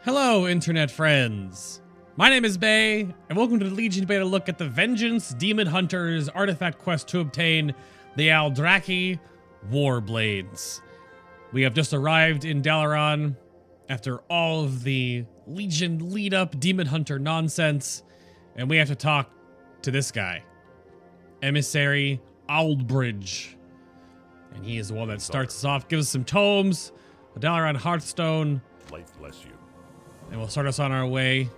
Hello, internet friends. My name is Bay, and welcome to the Legion Beta look at the Vengeance Demon Hunters artifact quest to obtain the Aldrachi Warblades. We have just arrived in Dalaran after all of the Legion lead-up Demon Hunter nonsense, and we have to talk to this guy, Emissary Aldrachi. And he is the one that starts us off, gives us some tomes, a Dalaran Hearthstone, Life bless you. and will start us on our way.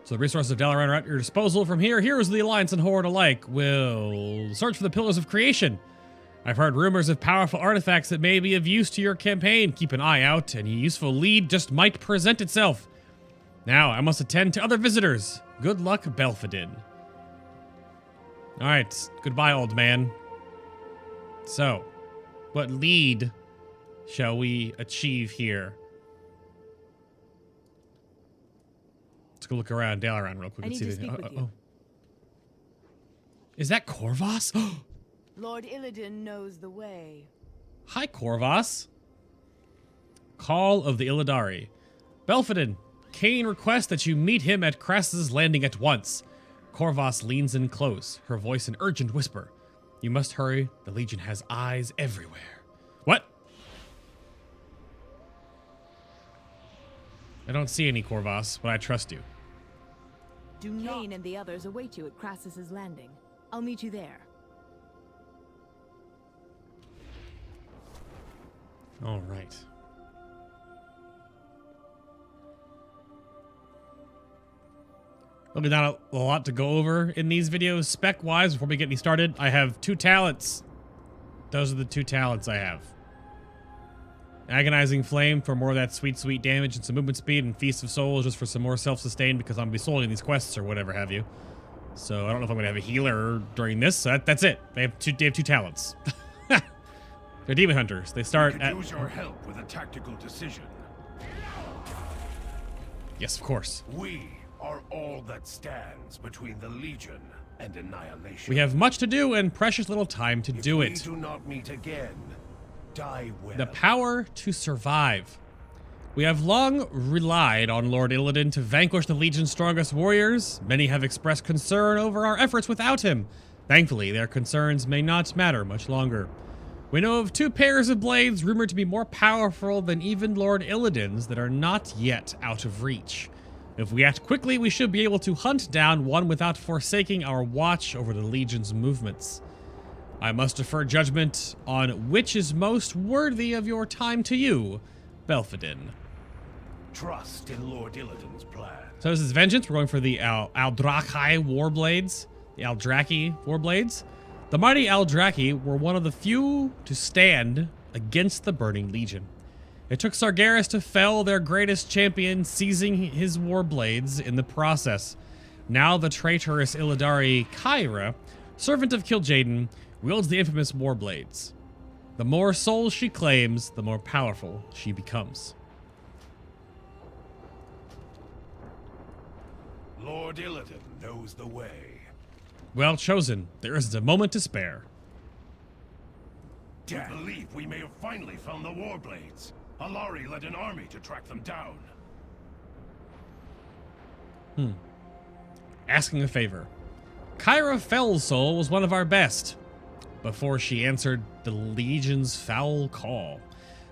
So the resources of Dalaran are at your disposal. From here, heroes of the Alliance and Horde alike will search for the Pillars of Creation. I've heard rumors of powerful artifacts that may be of use to your campaign. Keep an eye out, and a useful lead just might present itself. Now, I must attend to other visitors. Good luck, Belfadin. Alright, goodbye, old man. So, what lead shall we achieve here? Let's go look around Dalaran real quick. I need to speak with you. Is that Corvus? Lord Illidan knows the way. Hi, Corvus. Call of the Illidari. Belfadin, Cain requests that you meet him at Crassus' Landing at once. Corvus leans in close, her voice an urgent whisper. You must hurry. The Legion has eyes everywhere. What? I don't see any Corvus, but I trust you. Cain and the others await you at Crassus' Landing. I'll meet you there. All right. There'll be not a lot to go over in these videos. Spec-wise, before we get any started, I have 2 talents. Those are the 2 talents I have. Agonizing Flame for more of that sweet, sweet damage and some movement speed, and Feast of Souls just for some more self-sustain because I'm be-souling these quests or whatever have you. So I don't know if I'm going to have a healer during this. So that's it. They have 2 talents. They're Demon Hunters. They start at... use your help with a tactical decision. Yes, of course. We are all that stands between the Legion and annihilation. We have much to do and precious little time to do it. If we do not meet again, die well. The power to survive. We have long relied on Lord Illidan to vanquish the Legion's strongest warriors. Many have expressed concern over our efforts without him. Thankfully, their concerns may not matter much longer. We know of 2 pairs of blades rumored to be more powerful than even Lord Illidan's that are not yet out of reach. If we act quickly, we should be able to hunt down one without forsaking our watch over the Legion's movements. I must defer judgment on which is most worthy of your time to you, Belfadin. Trust in Lord Illidan's plan. So this is Vengeance. We're going for the Aldrachi Warblades. The Aldrachi Warblades. The mighty Aldrachi were one of the few to stand against the Burning Legion. It took Sargeras to fell their greatest champion, seizing his Warblades in the process. Now the traitorous Illidari Kyra, servant of Kil'jaeden, wields the infamous Warblades. The more souls she claims, the more powerful she becomes. Lord Illidan knows the way. Well chosen. There isn't a moment to spare. I believe we may have finally found the Warblades. Alari led an army to track them down. Asking a favor. Kyra Fellsoul was one of our best before she answered the Legion's foul call.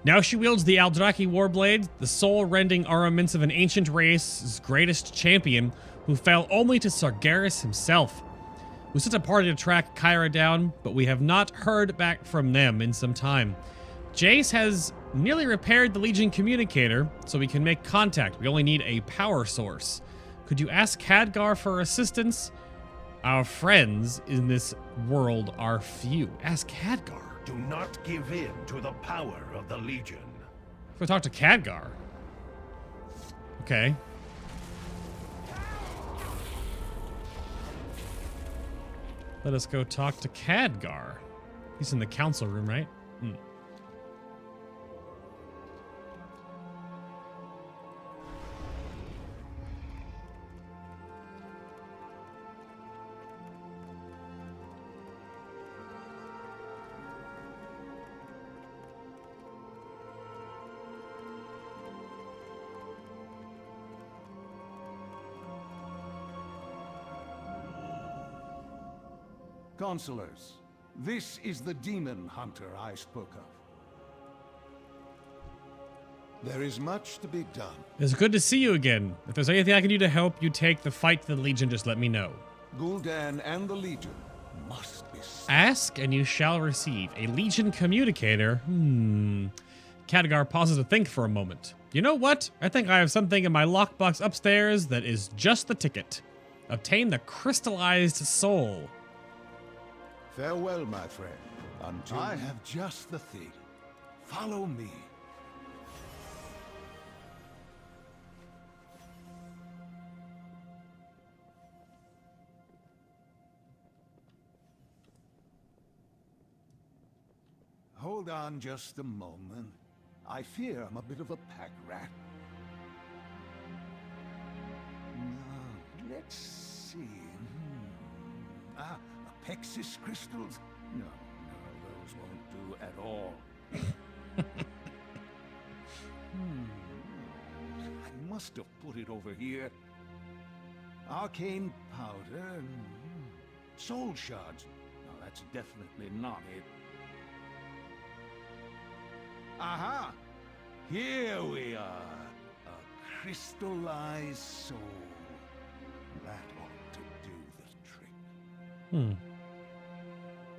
Now she wields the Aldrachi Warblade, the soul-rending armaments of an ancient race's greatest champion who fell only to Sargeras himself. We sent a party to track Kyra down, but we have not heard back from them in some time. Jace has nearly repaired the Legion communicator, so we can make contact. We only need a power source. Could you ask Khadgar for assistance? Our friends in this world are few. Ask Khadgar. Do not give in to the power of the Legion. Let's go talk to Khadgar. Okay. Let us go talk to Khadgar. He's in the council room, right? Consulars, this is the demon hunter I spoke of. There is much to be done. It's good to see you again. If there's anything I can do to help you take the fight to the Legion, just let me know. Gul'dan and the Legion must be... Ask and you shall receive. A Legion communicator? Khadgar pauses to think for a moment. You know what? I think I have something in my lockbox upstairs that is just the ticket. Obtain the crystallized soul. Farewell, my friend. Until... I have just the thing. Follow me. Hold on just a moment. I fear I'm a bit of a pack rat. Now, let's see. Hexxus Crystals? No, those won't do at all. I must have put it over here. Arcane powder. Soul shards. No, that's definitely not it. Aha! Here we are. A crystallized soul. That ought to do the trick.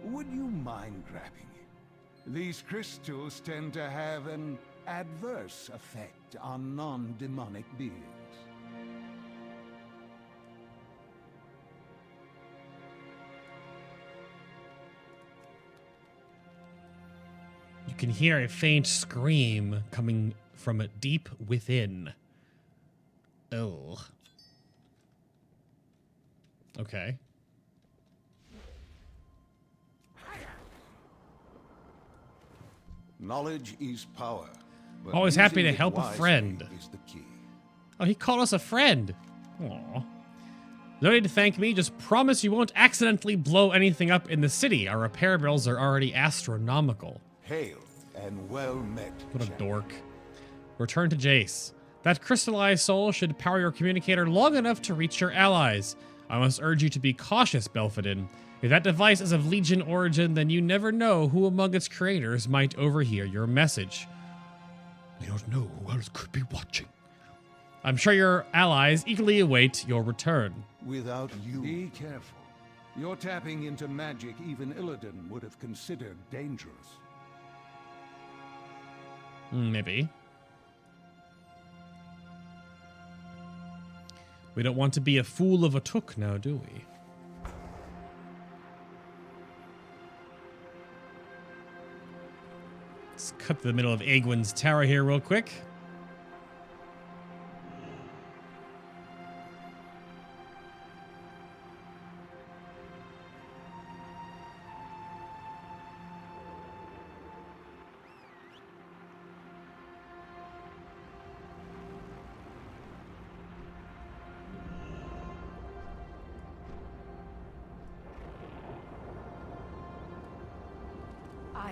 Would you mind grabbing it? These crystals tend to have an adverse effect on non-demonic beings. You can hear a faint scream coming from deep within. Ugh. Okay. Knowledge is power. but Always happy to using it help a wisely friend. is the key. Oh, he called us a friend. Aw. No need to thank me. Just promise you won't accidentally blow anything up in the city. Our repair bills are already astronomical. Hail and well met. What a champion. dork. Return to Jace. That crystallized soul should power your communicator long enough to reach your allies. I must urge you to be cautious, Belfadin. If that device is of Legion origin, then you never know who among its creators might overhear your message. We don't know who else could be watching. I'm sure your allies eagerly await your return. Without you, Be careful. You're tapping into magic even Illidan would have considered dangerous. Maybe. We don't want to be a fool of a took now, do we? Let's cut to the middle of Aegwyn's tower here real quick.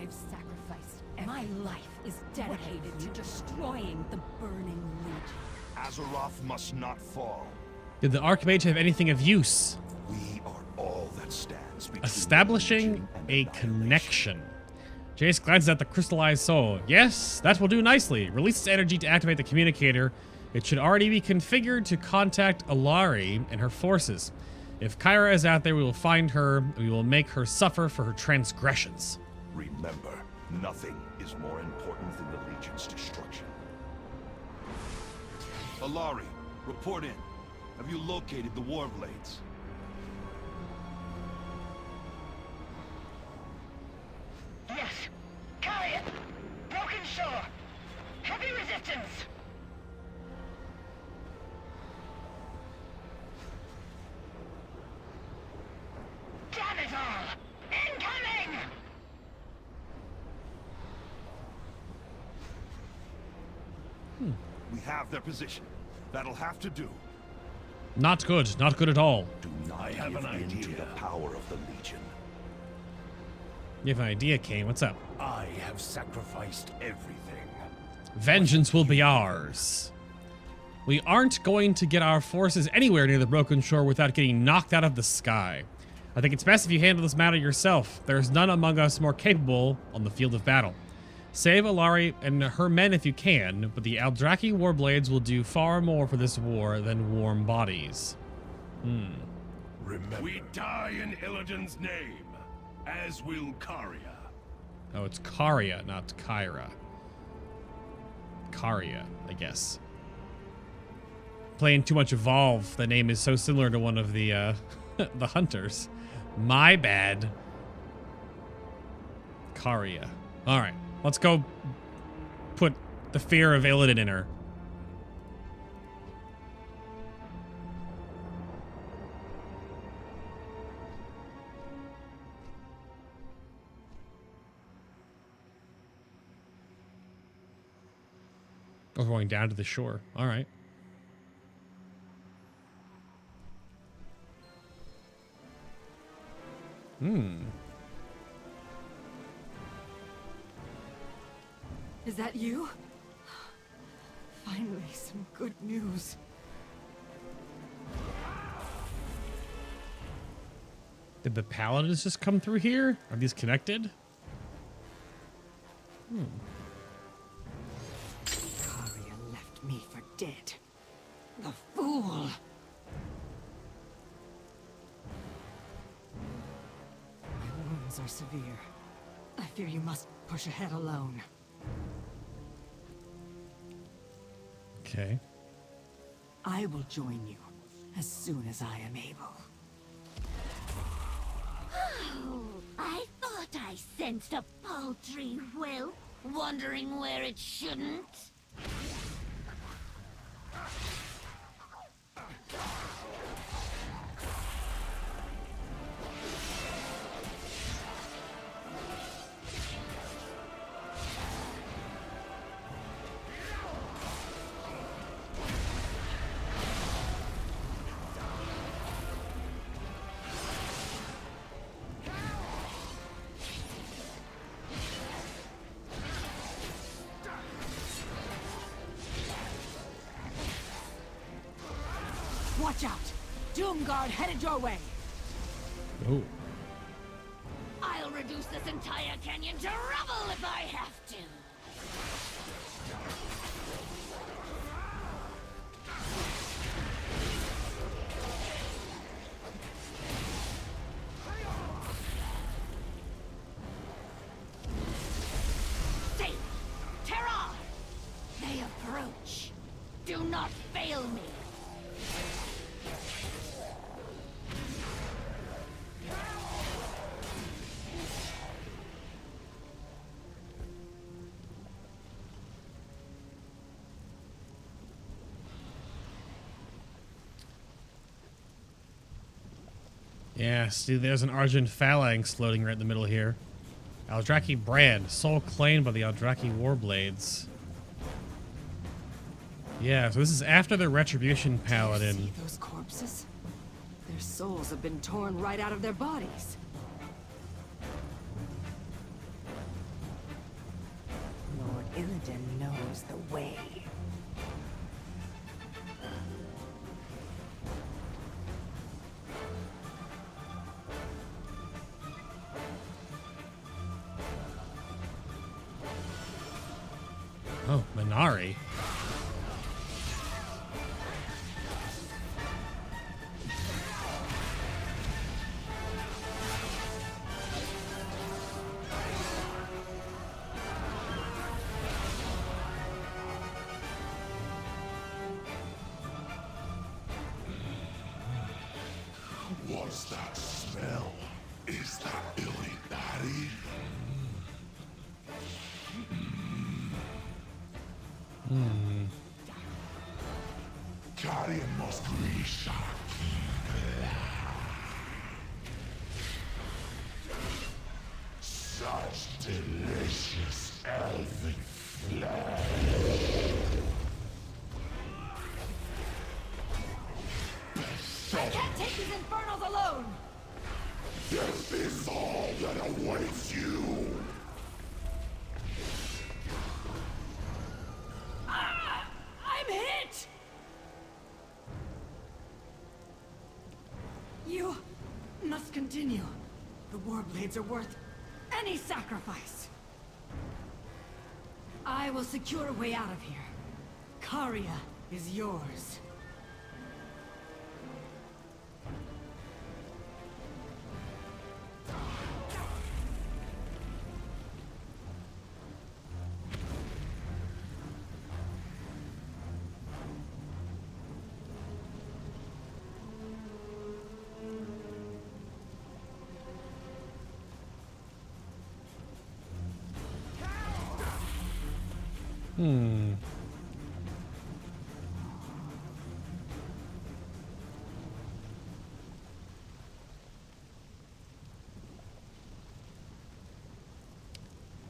I've sacrificed. My life is dedicated to destroying the Burning Legion. Azeroth must not fall. Did the Archmage have anything of use? We are all that stands between Establishing the Legion and a annihilation. connection. Jace glances at the crystallized soul. Yes, that will do nicely. Release its energy to activate the communicator. It should already be configured to contact Alari and her forces. If Kyra is out there, we will find her and we will make her suffer for her transgressions. Remember, nothing is more important than the Legion's destruction. Alari, report in. Have you located the Warblades? Yes. Carry it. Broken shore. Heavy resistance. Damn it all! Incoming! We have their position. That'll have to do. Not good. Not good at all. Do not give in to the power of the Legion. You have an idea, Kane. What's up? I have sacrificed everything. Vengeance will be ours. We aren't going to get our forces anywhere near the Broken Shore without getting knocked out of the sky. I think it's best if you handle this matter yourself. There is none among us more capable on the field of battle. Save Alari and her men if you can, but the Aldrachi Warblades will do far more for this war than warm bodies. Remember, we die in Illidan's name, as will Karia. Oh, it's Karia, not Kyra. Karia, I guess. Playing too much Evolve. The name is so similar to one of the the hunters. My bad. Karia. All right, let's go put the fear of Illidan in her. Oh, we're going down to the shore. All right. Is that you? Finally, some good news. Did the paladins just come through here? Are these connected? Karia left me for dead. The fool! My wounds are severe. I fear you must push ahead alone. Okay. I will join you as soon as I am able. Oh, I thought I sensed a paltry whelp wandering where it shouldn't. Watch out! Doomguard headed your way! Oh. I'll reduce this entire canyon to rubble if I have to. Safe! Terra! They approach. Do not fail me. Yeah, see, there's an Argent Phalanx floating right in the middle here. Aldrachi brand, soul claimed by the Aldrachi Warblades. Yeah, so this is after the Retribution Paladin. See those corpses? Their souls have been torn right out of their bodies. Lord Illidan knows the way. Oh, Minari. What's that smell? Is that Illy Batty? Karia must be shocked. Such delicious elven flesh. I can't take these infernals alone! Death is all that awaits you. I'm hit! You must continue. The Warblades are worth any sacrifice. I will secure a way out of here. Caria is yours.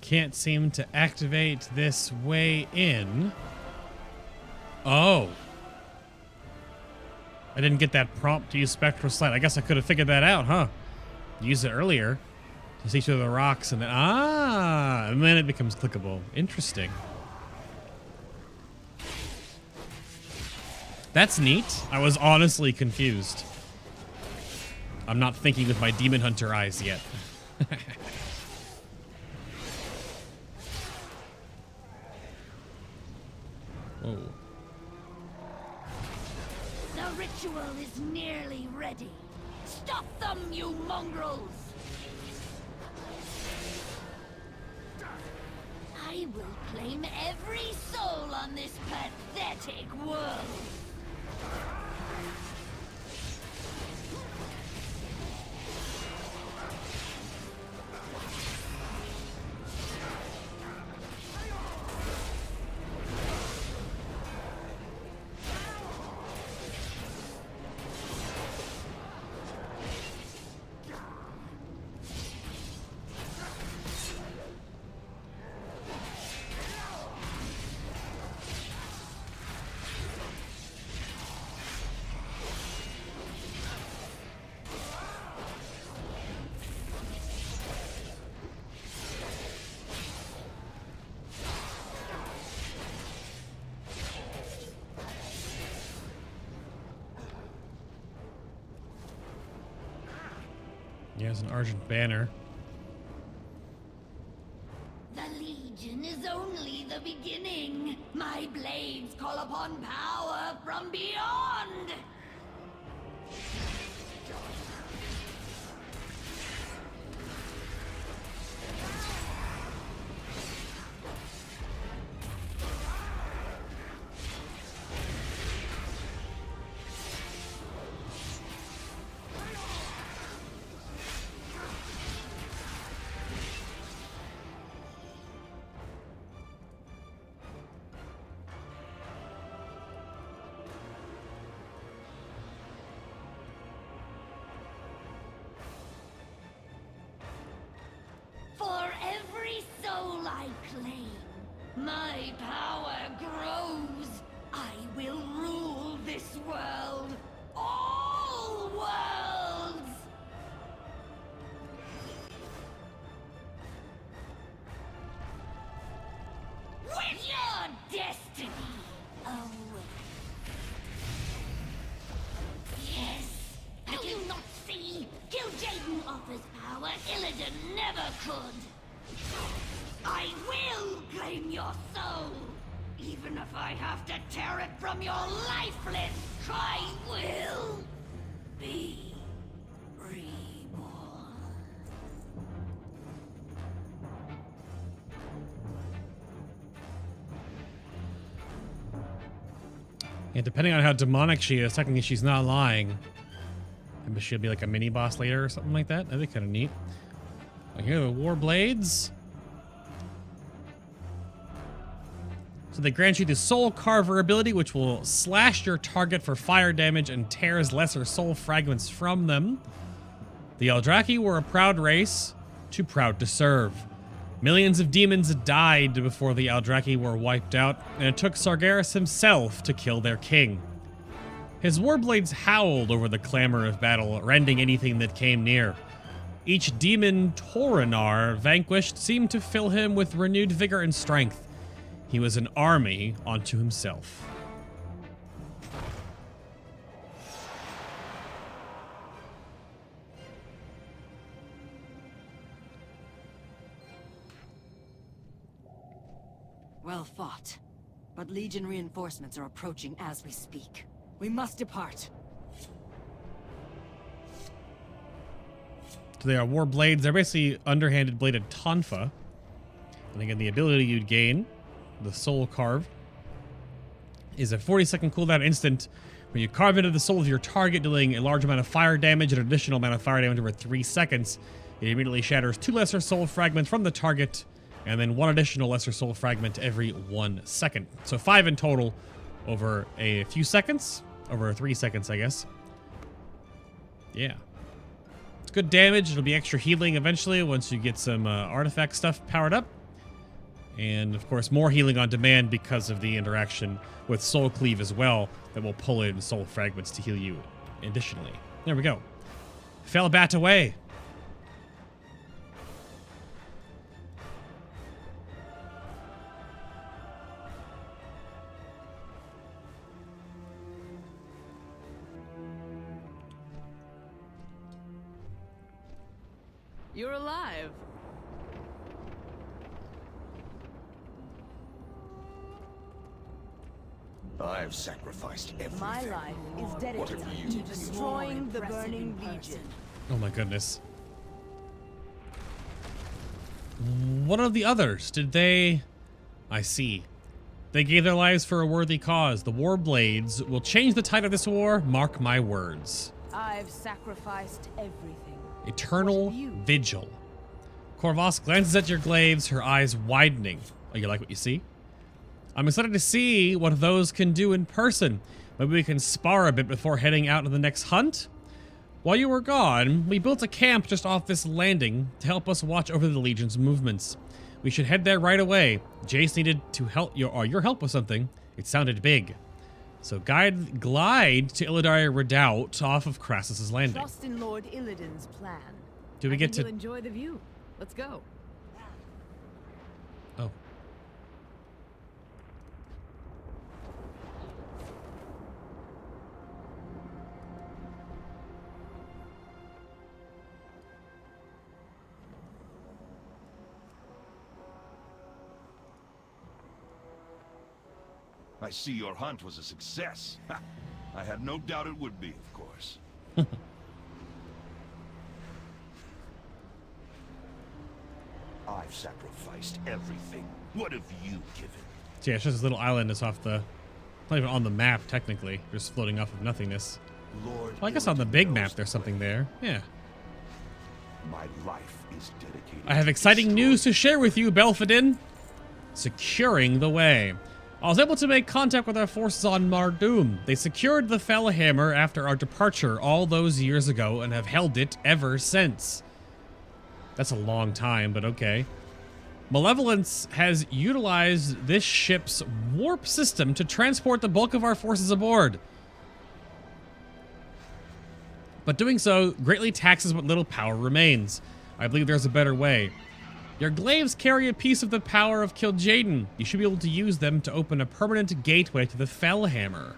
Can't seem to activate this way in. Oh. I didn't get that prompt to use Spectral Sight. I guess I could have figured that out, huh? Use it earlier to see through the rocks and then, and then it becomes clickable. Interesting. That's neat. I was honestly confused. I'm not thinking with my Demon Hunter eyes yet. Whoa. The ritual is nearly ready. Stop them, you mongrels! I will claim every soul on this pathetic world. Yeah, there's an Argent banner. The Legion is only the beginning. My blades call upon power from beyond. For every soul I claim, my power grows. I will rule this world. All worlds! With your destiny away. Yes, do you not see? Gil'jaeden offers power Illidan never could. I will claim your soul, even if I have to tear it from your lifeless. I will be reborn. And depending on how demonic she is, technically she's not lying. Maybe she'll be like a mini boss later or something like that. That'd be kind of neat. Here, the Warblades. So they grant you the Soul Carver ability, which will slash your target for fire damage and tears lesser soul fragments from them. The Aldrachi were a proud race, too proud to serve. Millions of demons died before the Aldrachi were wiped out, and it took Sargeras himself to kill their king. His Warblades howled over the clamor of battle, rending anything that came near. Each demon Taurenar vanquished seemed to fill him with renewed vigor and strength. He was an army unto himself. Well fought. But Legion reinforcements are approaching as we speak. We must depart. So they are Warblades. They're basically underhanded bladed Tonfa. And again, the ability you'd gain, the Soul Carve, is a 40-second cooldown instant when you carve into the soul of your target, dealing a large amount of fire damage and an additional amount of fire damage over 3 seconds. It immediately shatters 2 lesser soul fragments from the target, and then 1 additional lesser soul fragment every 1 second. So 5 in total over a few seconds. Over 3 seconds, I guess. Yeah. It's good damage. It'll be extra healing eventually once you get some artifact stuff powered up. And, of course, more healing on demand because of the interaction with Soul Cleave as well that will pull in soul fragments to heal you additionally. There we go. Fell bat away. You're alive. I've sacrificed everything. My life is dedicated you to do? destroying the Burning Legion. Oh my goodness. What of the others? Did they... I see. They gave their lives for a worthy cause. The Warblades will change the tide of this war, mark my words. I've sacrificed everything. Eternal What of you? Vigil. Corvus glances at your glaives, her eyes widening. Oh, you like what you see? I'm excited to see what those can do in person. Maybe we can spar a bit before heading out on the next hunt? While you were gone, we built a camp just off this landing to help us watch over the Legion's movements. We should head there right away. Jace needed to help your help with something. It sounded big. So glide to Illidari Redoubt off of Crassus's landing. Trust in Lord Illidan's plan. Do we get to... You'll enjoy the view. Let's go. Oh. I see your hunt was a success. I had no doubt it would be, of course. I've sacrificed everything. What have you given? So yeah, it's just this little island that's off the... Not even on the map, technically. Just floating off of nothingness. Lord, Well, I guess on the big map there's something there. Yeah. my life is dedicated. I have to exciting destroy- news to share with you, Belfadin. Securing the way. I was able to make contact with our forces on Mardoom. They secured the Fellhammer after our departure all those years ago and have held it ever since. That's a long time, but okay. Malevolence has utilized this ship's warp system to transport the bulk of our forces aboard. But doing so greatly taxes what little power remains. I believe there's a better way. Your glaives carry a piece of the power of Kil'jaeden. You should be able to use them to open a permanent gateway to the Fellhammer.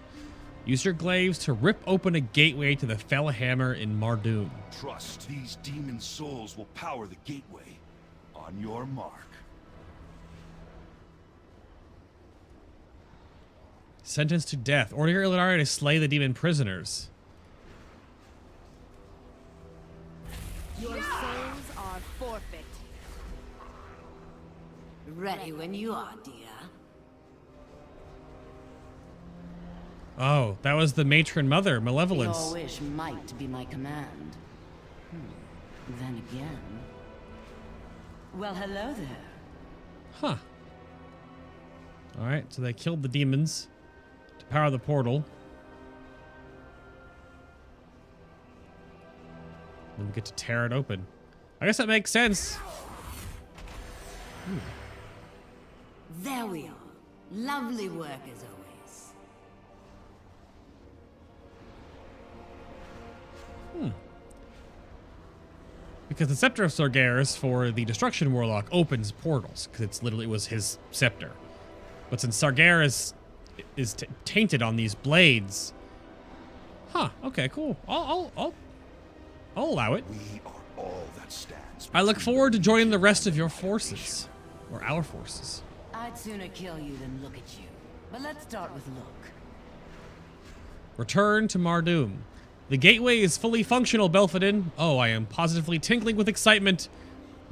Use your glaives to rip open a gateway to the Fellhammer in Mardoom. Trust these demon souls will power the gateway. On your mark. Sentenced to death. Order Illidari to slay the demon prisoners. Your souls are forfeit. Ready when you are, dear. Oh, that was the matron mother, Malevolence. Your wish might be my command. Then again... Well, hello there. Huh. Alright, so they killed the demons to power the portal. Then we get to tear it open. I guess that makes sense. There we are. Lovely work as always. Because the Scepter of Sargeras for the Destruction Warlock opens portals, because it was his scepter. But since Sargeras is tainted on these blades... Huh, okay, cool. I'll allow it. We are all that stands. I look forward to joining the rest of your forces. Or our forces. I'd sooner kill you than look at you. But let's start with look. Return to Mardoom. The gateway is fully functional, Belfadin. Oh, I am positively tingling with excitement.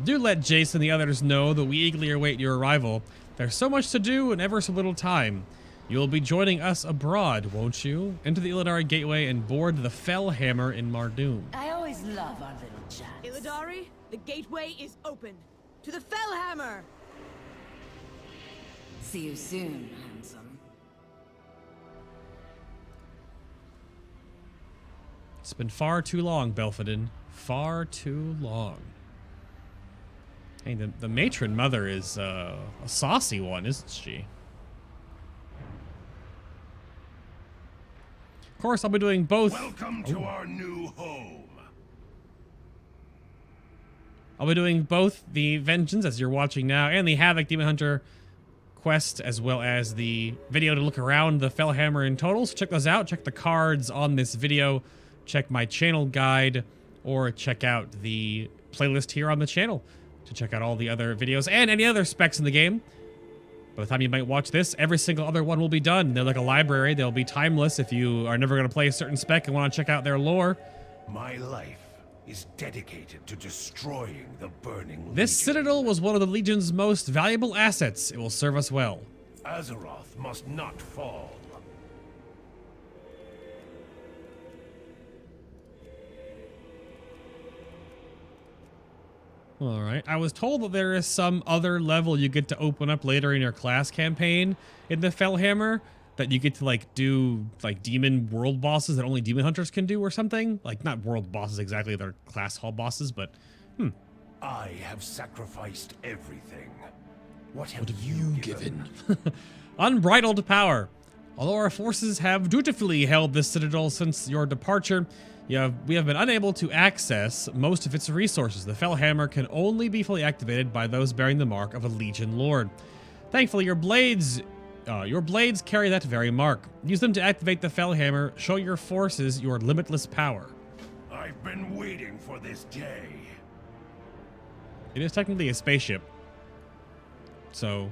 Do let Jace and the others know that we eagerly await your arrival. There's so much to do and ever so little time. You'll be joining us abroad, won't you? Enter the Illidari gateway and board the Fellhammer in Mardoom. I always love our little chats. Illidari, the gateway is open. To the Fellhammer! See you soon, handsome. It's been far too long, Belfadin. Far too long. Hey, the matron mother is a saucy one, isn't she? Of course, I'll be doing both. Welcome to our new home. I'll be doing both the Vengeance, as you're watching now, and the Havoc Demon Hunter quest, as well as the video to look around the Fellhammer in total. So check those out. Check the cards on this video. Check my channel guide, or check out the playlist here on the channel to check out all the other videos and any other specs in the game. By the time you might watch this, every single other one will be done. They're like a library. They'll be timeless if you are never going to play a certain spec and want to check out their lore. My life is dedicated to destroying the Burning This Legion. citadel was one of the Legion's most valuable assets. It will serve us well. Azeroth must not fall. All right. I was told that there is some other level you get to open up later in your class campaign in the Fellhammer that you get to like do like demon world bosses that only demon hunters can do or something. Like not world bosses exactly, they're class hall bosses, but I have sacrificed everything. What have you given? Unbridled power. Although our forces have dutifully held this citadel since your departure, we have been unable to access most of its resources. The Fellhammer can only be fully activated by those bearing the mark of a Legion Lord. Thankfully, your blades carry that very mark. Use them to activate the Fellhammer. Show your forces your limitless power. I've been waiting for this day. It is technically a spaceship. So,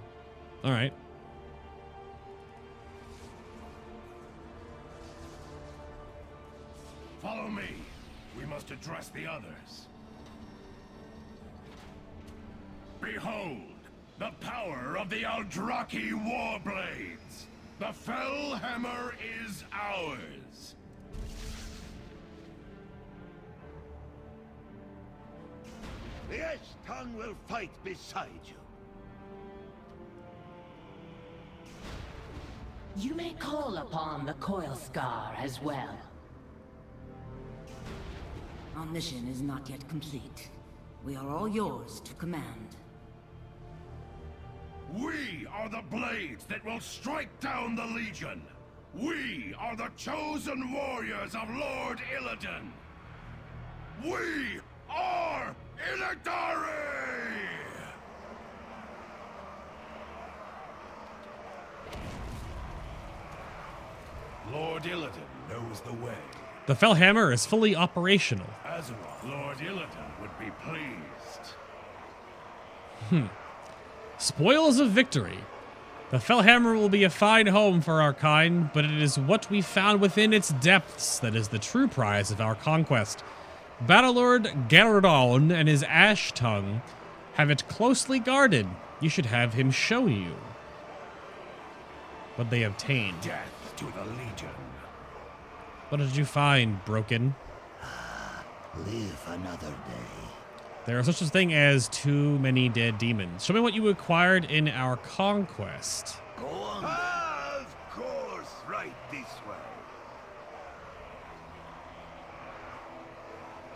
all right. Follow me. We must address the others. Behold, the power of the Aldrachi Warblades. The Fellhammer is ours. The Ash-Tongue will fight beside you. You may call upon the Coil Scar as well. Our mission is not yet complete. We are all yours to command. We are the blades that will strike down the Legion. We are the chosen warriors of Lord Illidan. We are Illidari! Lord Illidan knows the way. The Fellhammer is fully operational. Azeroth, Lord Illidan would be pleased. Spoils of victory. The Fellhammer will be a fine home for our kind, but it is what we found within its depths that is the true prize of our conquest. Battlelord Garrodon and his Ash Tongue have it closely guarded. You should have him show you what they obtained. Death to the Legion. What did you find, Broken? Live another day. There is such a thing as too many dead demons. Show me what you acquired in our conquest. Go on. Of course, right this way.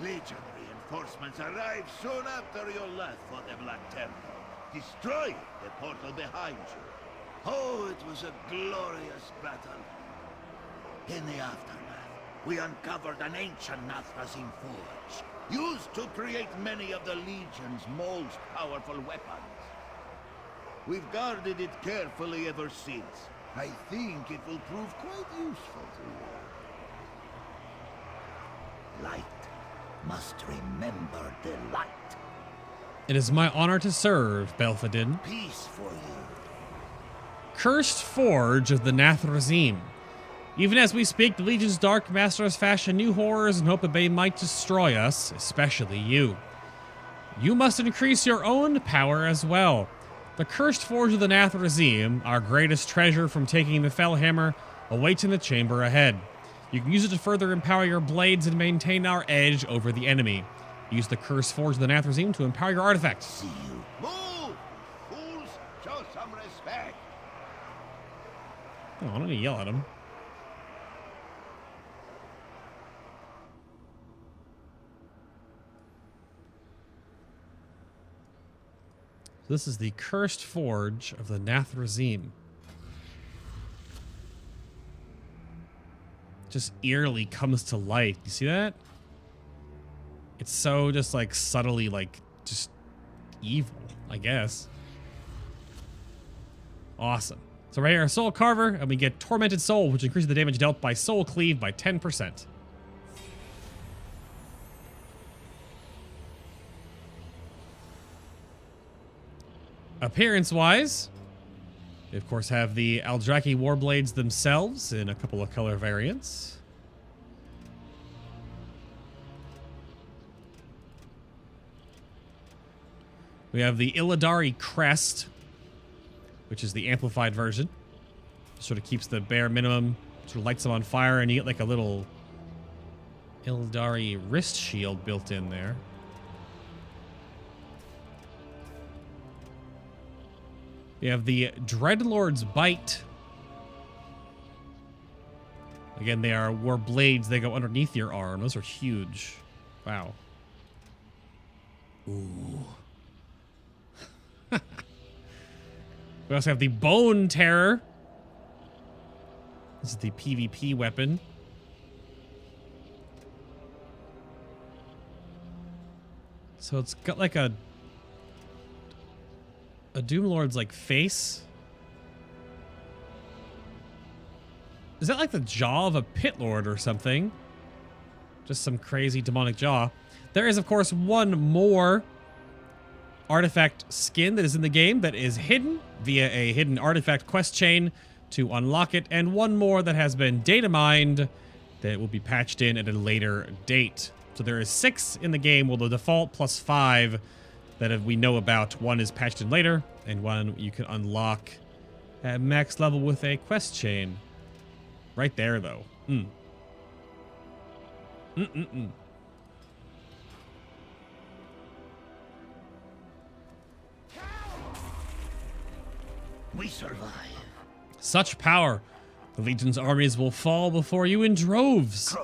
Legion reinforcements arrived soon after your left for the Black Temple, destroying the portal behind you. Oh, it was a glorious battle. In the aftermath, we uncovered an ancient Nathrasine forge, used to create many of the Legion's most powerful weapons. We've guarded it carefully ever since. I think it will prove quite useful to you. Light must remember the light. It is my honor to serve, Belfadin. Peace for you. Cursed Forge of the Nathrazim. Even as we speak, the Legion's dark masters fashion new horrors and hope that they might destroy us, especially you. You must increase your own power as well. The Cursed Forge of the Nathrazim, our greatest treasure from taking the Fellhammer, awaits in the chamber ahead. You can use it to further empower your blades and maintain our edge over the enemy. Use the Cursed Forge of the Nathrazim to empower your artifacts. See you. Move! Fools, show some respect. Oh, I don't need to yell at him. This is the Cursed Forge of the Nathrazim. Just eerily comes to life. You see that? It's so just like subtly like just evil, I guess. Awesome. So right here, Soul Carver, and we get Tormented Soul, which increases the damage dealt by Soul Cleave by 10%. Appearance-wise, we of course have the Aldrachi Warblades themselves in a couple of color variants. We have the Illidari Crest, which is the amplified version. Sort of keeps the bare minimum, sort of lights them on fire, and you get like a little Illidari wrist shield built in there. We have the Dreadlord's Bite. Again, they are war blades. They go underneath your arm. Those are huge. Wow. Ooh. We also have the Bone Terror. This is the PvP weapon. So it's got like a Doomlord's like face. Is that like the jaw of a Pit Lord or something? Just some crazy demonic jaw. There is, of course, one more artifact skin that is in the game that is hidden via a hidden artifact quest chain to unlock it, and one more that has been data mined that will be patched in at a later date. So there is 6 in the game, well, the default plus 5 that we know about. One is patched in later, and one you can unlock at max level with a quest chain. Right there, though. We survive. Such power. The Legion's armies will fall before you in droves.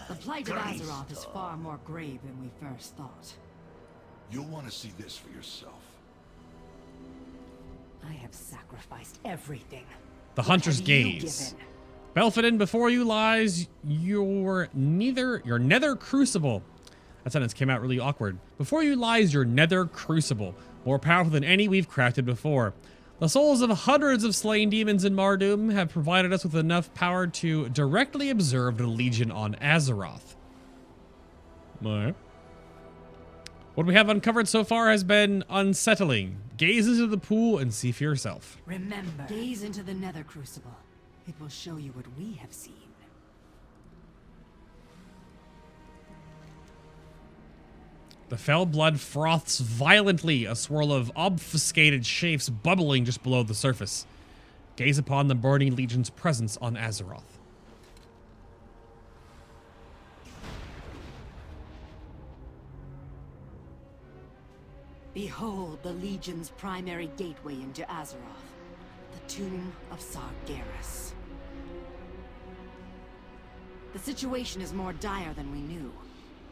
The plight of Azeroth is far more grave than we first thought. You'll want to see this for yourself. I have sacrificed everything. The Hunter's Gaze. Belfadin, before you lies your Nether Crucible. That sentence came out really awkward. Before you lies your Nether Crucible, more powerful than any we've crafted before. The souls of hundreds of slain demons in Mardoom have provided us with enough power to directly observe the Legion on Azeroth. Alright. What we have uncovered so far has been unsettling. Gaze into the pool and see for yourself. Remember, gaze into the Nether Crucible. It will show you what we have seen. The fell blood froths violently, a swirl of obfuscated shapes bubbling just below the surface. Gaze upon the burning Legion's presence on Azeroth. Behold the Legion's primary gateway into Azeroth, the Tomb of Sargeras. The situation is more dire than we knew.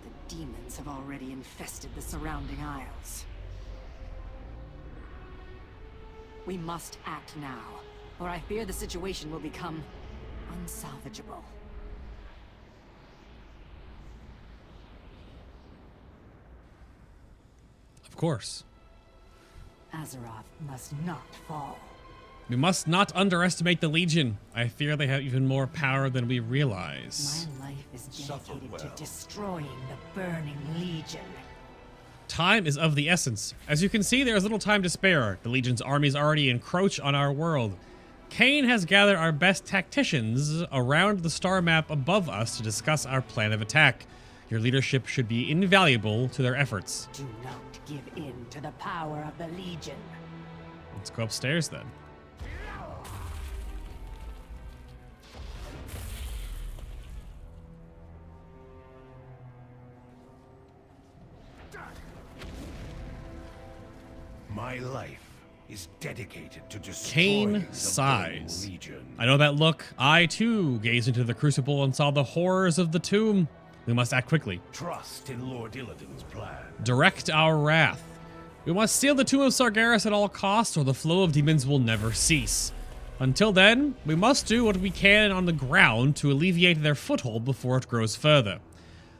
The demons have already infested the surrounding isles. We must act now, or I fear the situation will become unsalvageable. Of course. Azeroth must not fall. We must not underestimate the Legion. I fear they have even more power than we realize. My life is dedicated to destroying the burning Legion. Time is of the essence. As you can see, there is little time to spare. The Legion's armies already encroach on our world. Kane has gathered our best tacticians around the star map above us to discuss our plan of attack. Your leadership should be invaluable to their efforts. Do not give in to the power of the Legion. Let's go upstairs then. My life is dedicated to Kane destroying the sighs. Burning Legion. I know that look. I, too, gazed into the crucible and saw the horrors of the tomb. We must act quickly. Trust in Lord Illidan's plan. Direct our wrath. We must seal the Tomb of Sargeras at all costs, or the flow of demons will never cease. Until then, we must do what we can on the ground to alleviate their foothold before it grows further.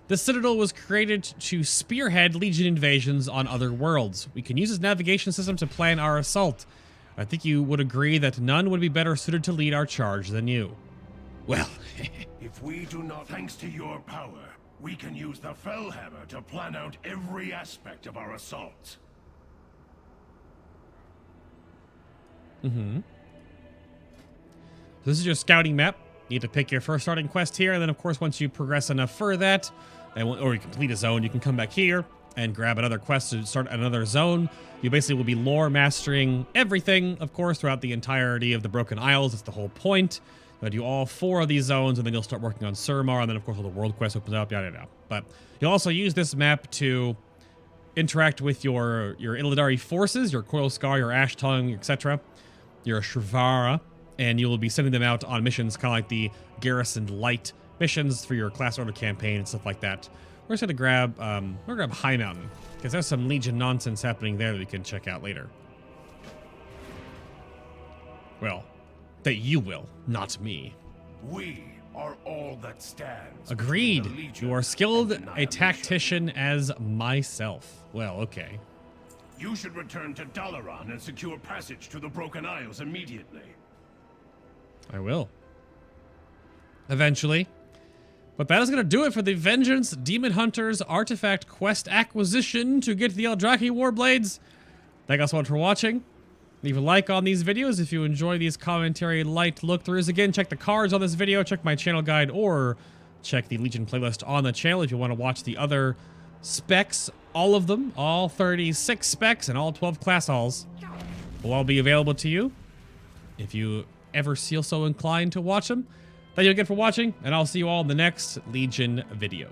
The Citadel was created to spearhead Legion invasions on other worlds. We can use its navigation system to plan our assault. I think you would agree that none would be better suited to lead our charge than you. Well, If we do not, thanks to your power, we can use the Fellhammer to plan out every aspect of our assault. this is your scouting map. You need to pick your first starting quest here, and then of course once you progress enough for that, or you complete a zone, you can come back here and grab another quest to start another zone. You basically will be lore mastering everything, of course, throughout the entirety of the Broken Isles. That's the whole point. You'll do all 4 of these zones, and then you'll start working on Surmar, and then of course all the world quest opens up, yada yada. But you'll also use this map to interact with your Illidari forces, your Coil Scar, your Ash Tongue, etc., your Shrivara, and you will be sending them out on missions, kind of like the Garrison Light missions for your Class Order campaign and stuff like that. We're just gonna grab High Mountain, because there's some Legion nonsense happening there that we can check out later. Well, that you will, not me. We are all that stands. Agreed. between the Legion You are skilled and a annihilation. tactician as myself. Well, okay. You should return to Dalaran and secure passage to the Broken Isles immediately. I will. Eventually. But that is going to do it for the Vengeance Demon Hunters Artifact Quest acquisition to get the Aldrachi Warblades. Thank you so much for watching. Leave a like on these videos if you enjoy these commentary light look-throughs. Again, check the cards on this video, check my channel guide, or check the Legion playlist on the channel if you want to watch the other specs. All of them, all 36 specs and all 12 class halls will all be available to you if you ever feel so inclined to watch them. Thank you again for watching, and I'll see you all in the next Legion video.